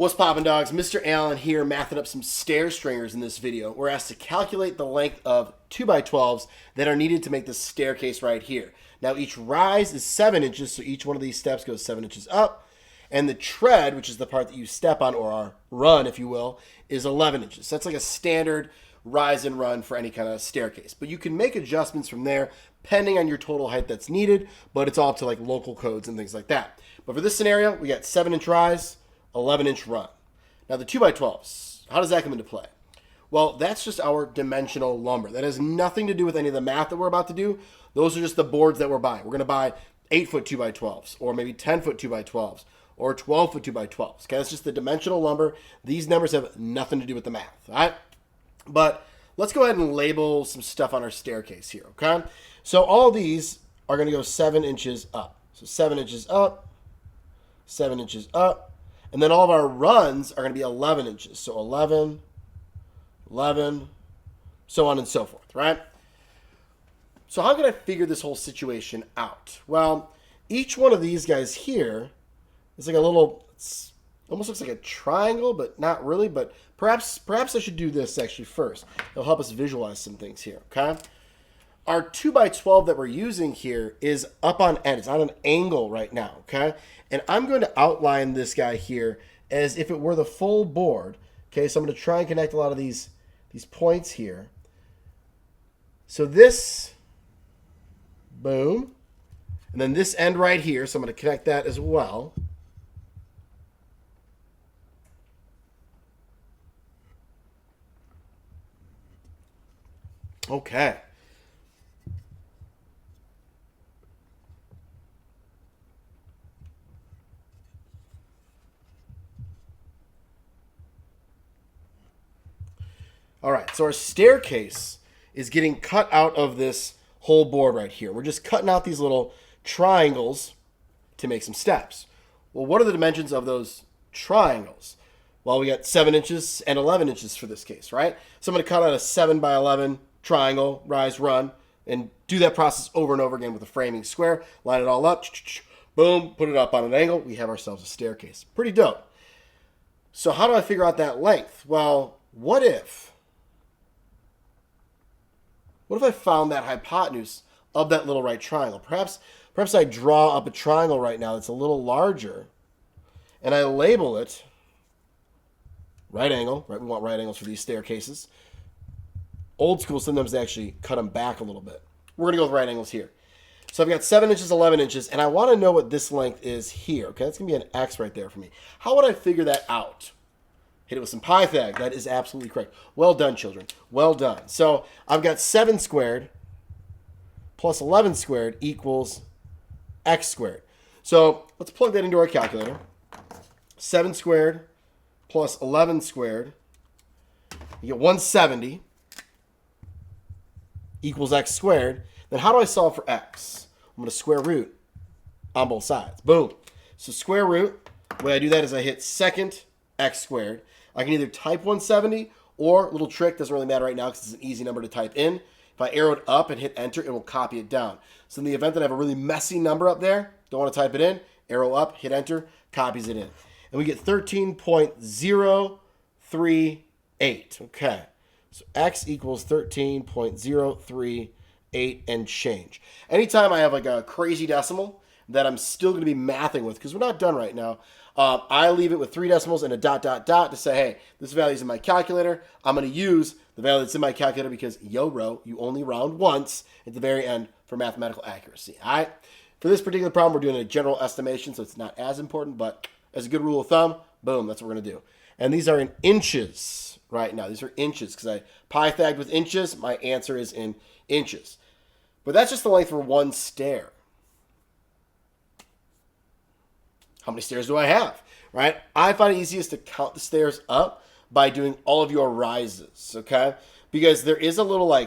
What's poppin', dogs? Mr. Allen here, mathing up some stair stringers in this video. We're asked to calculate the length of 2x12s that are needed to make this staircase right here. Now, each rise is 7 inches, so each one of these steps goes 7 inches up. And the tread, which is the part that you step on, or our run, if you will, is 11 inches. So that's like a standard rise and run for any kind of staircase. But you can make adjustments from there, depending on your total height that's needed, but it's all up to like local codes and things like that. But for this scenario, we got 7-inch rise, 11-inch run. Now the 2x12s, how does that come into play? Well, that's just our dimensional lumber. That has nothing to do with any of the math that we're about to do. Those are just the boards that we're buying. We're going to buy 8-foot 2x12s, or maybe 10-foot 2x12s, or 12-foot 2x12s. Okay, that's just the dimensional lumber. These numbers have nothing to do with the math. All right, but let's go ahead and label some stuff on our staircase here. Okay, so all these are going to go 7 inches up. So 7 inches up, 7 inches up. And then all of our runs are going to be 11 inches. So 11, 11, so on and so forth, right? So how can I figure this whole situation out? Well, each one of these guys here is like a little, almost looks like a triangle, but not really. But perhaps I should do this actually first. It'll help us visualize some things here, okay? Our 2x12 that we're using here is up on end. It's on an angle right now, okay? And I'm going to outline this guy here as if it were the full board, okay? So I'm going to try and connect a lot of these points here. So this, boom, and then this end right here, so I'm going to connect that as well. Okay. All right, so our staircase is getting cut out of this whole board right here. We're just cutting out these little triangles to make some steps. Well, what are the dimensions of those triangles? Well, we got 7 inches and 11 inches for this case, right? So I'm going to cut out a 7 by 11 triangle, rise, run, and do that process over and over again with a framing square. Line it all up, boom, put it up on an angle. We have ourselves a staircase. Pretty dope. So how do I figure out that length? Well, what if I found that hypotenuse of that little right triangle? Perhaps I draw up a triangle right now that's a little larger, and I label it right angle. Right, we want right angles for these staircases. Old school, sometimes they actually cut them back a little bit. We're going to go with right angles here. So I've got 7 inches, 11 inches, and I want to know what this length is here. Okay, that's going to be an X right there for me. How would I figure that out? Hit it with some Pythag. That is absolutely correct. Well done, children. Well done. So I've got 7 squared plus 11 squared equals X squared. So let's plug that into our calculator. 7 squared plus 11 squared. You get 170 equals X squared. Then how do I solve for X? I'm going to square root on both sides. Boom. So square root, the way I do that is I hit second X squared. I can either type 170 or, little trick, doesn't really matter right now because it's an easy number to type in. If I arrow it up and hit enter, it will copy it down. So in the event that I have a really messy number up there, don't want to type it in, arrow up, hit enter, copies it in. And we get 13.038. Okay. So X equals 13.038 and change. Anytime I have like a crazy decimal that I'm still going to be mathing with, because we're not done right now, I leave it with 3 decimals and a ... to say, hey, this value is in my calculator. I'm going to use the value that's in my calculator because, yo, you only round once at the very end for mathematical accuracy. All right? For this particular problem, we're doing a general estimation, so it's not as important, but as a good rule of thumb, boom, that's what we're going to do. And these are in inches right now. These are inches because I Pythagged with inches. My answer is in inches. But that's just the length for one stair. How many stairs do I have, right? I find it easiest to count the stairs up by doing all of your rises, okay? Because there is a little you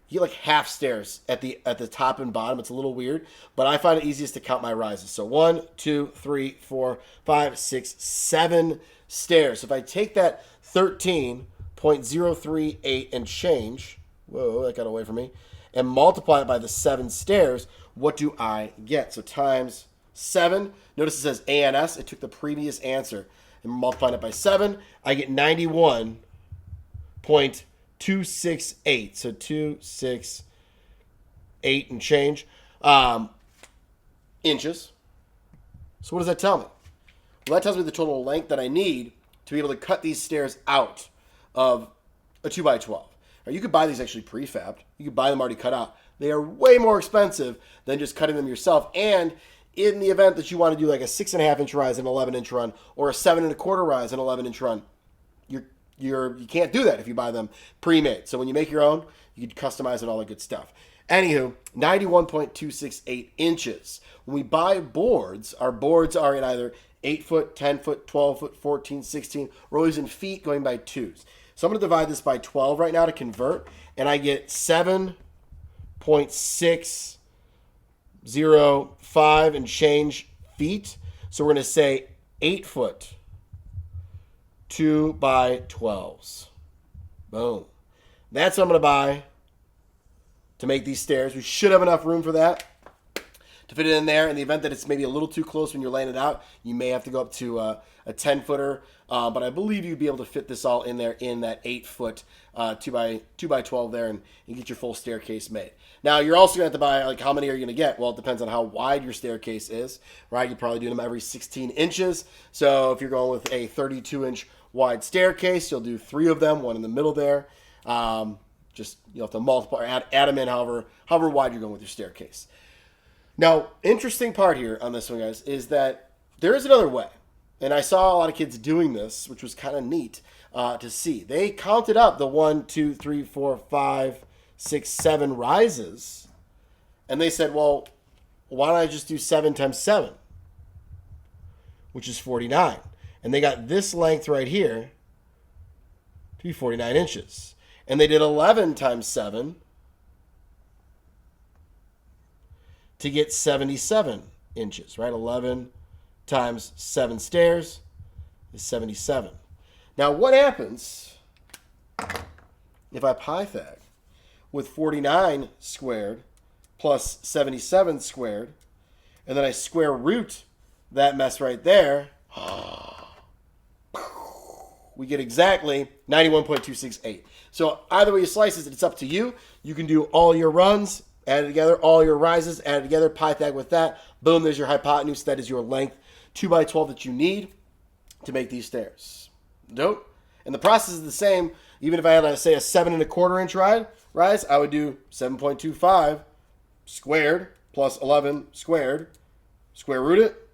get like half stairs at the top and bottom. It's a little weird, but I find it easiest to count my rises. So 1, 2, 3, 4, 5, 6, 7 stairs. So if I take that 13.038 and change, whoa, that got away from me, and multiply it by the 7 stairs, what do I get? So times 7. Notice it says ANS. It took the previous answer and multiplying it by 7, I get 91.268. So 268 and change inches. So what does that tell me? Well, that tells me the total length that I need to be able to cut these stairs out of a 2x12. Now, you could buy these actually prefabbed. You could buy them already cut out. They are way more expensive than just cutting them yourself. And in the event that you want to do like a 6.5-inch rise and 11-inch run, or a 7.25 rise and 11-inch run, you can't do that if you buy them pre-made. So when you make your own, you can customize it, all that good stuff. Anywho, 91.268 inches. When we buy boards, our boards are in either 8 foot, 10 foot, 12 foot, 14, 16. We're always in feet going by twos. So I'm going to divide this by 12 right now to convert, and I get 7.605 and change feet. So we're going to say 8 foot, 2x12s. Boom. That's what I'm going to buy to make these stairs. We should have enough room for that to fit it in there. In the event that it's maybe a little too close when you're laying it out, you may have to go up to a 10-footer. But I believe you'd be able to fit this all in there in that 8-foot 2x12 there and get your full staircase made. Now, you're also going to have to buy, like, how many are you going to get? Well, it depends on how wide your staircase is, right? You're probably doing them every 16 inches. So if you're going with a 32-inch wide staircase, you'll do 3 of them, one in the middle there. Just you'll have to multiply, add them in however wide you're going with your staircase. Now, interesting part here on this one, guys, is that there is another way. And I saw a lot of kids doing this, which was kind of neat to see. They counted up the 1, 2, 3, 4, 5, 6, 7 rises. And they said, well, why don't I just do 7 times 7? Which is 49. And they got this length right here to be 49 inches. And they did 11 times 7 to get 77 inches, right? 11 times 7 stairs is 77. Now, what happens if I Pythag with 49 squared plus 77 squared, and then I square root that mess right there? We get exactly 91.268. So either way you slice it, it's up to you. You can do all your runs, add it together, all your rises, add it together, Pythag with that. Boom, there's your hypotenuse. That is your length, 2x12 that you need to make these stairs. Dope. And the process is the same. Even if I had, let's say, a 7.25-inch rise, I would do 7.25 squared plus 11 squared, square root it,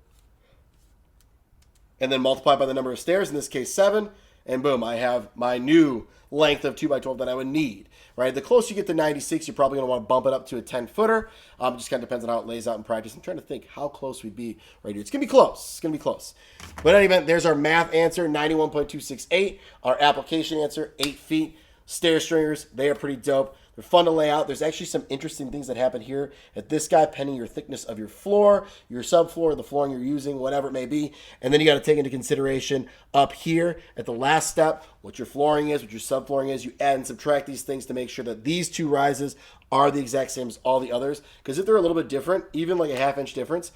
and then multiply by the number of stairs, in this case 7, and boom, I have my new length of 2x12 that I would need, right? The closer you get to 96, you're probably going to want to bump it up to a 10-footer. It just kind of depends on how it lays out in practice. I'm trying to think how close we'd be right here. It's going to be close. It's going to be close. But in any event, there's our math answer, 91.268. Our application answer, 8 feet. Stair stringers, they are pretty dope. They're fun to lay out. There's actually some interesting things that happen here at this guy, depending your thickness of your floor, your subfloor, the flooring you're using, whatever it may be. And then you got to take into consideration up here at the last step, what your flooring is, what your subflooring is. You add and subtract these things to make sure that these 2 rises are the exact same as all the others. Because if they're a little bit different, even like a ½ inch difference,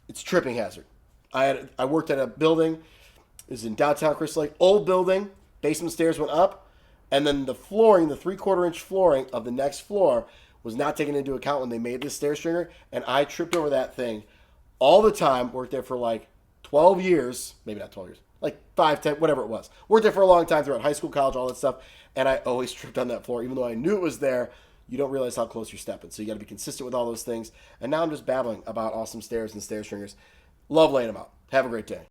it's tripping hazard. I worked at a building. It was in downtown Crystal Lake. Old building. Basement stairs went up. And then the flooring, the 3/4-inch flooring of the next floor was not taken into account when they made this stair stringer. And I tripped over that thing all the time. Worked there for like 12 years. Maybe not 12 years. Like 5, 10, whatever it was. Worked there for a long time throughout high school, college, all that stuff. And I always tripped on that floor. Even though I knew it was there, you don't realize how close you're stepping. So you got to be consistent with all those things. And now I'm just babbling about awesome stairs and stair stringers. Love laying them out. Have a great day.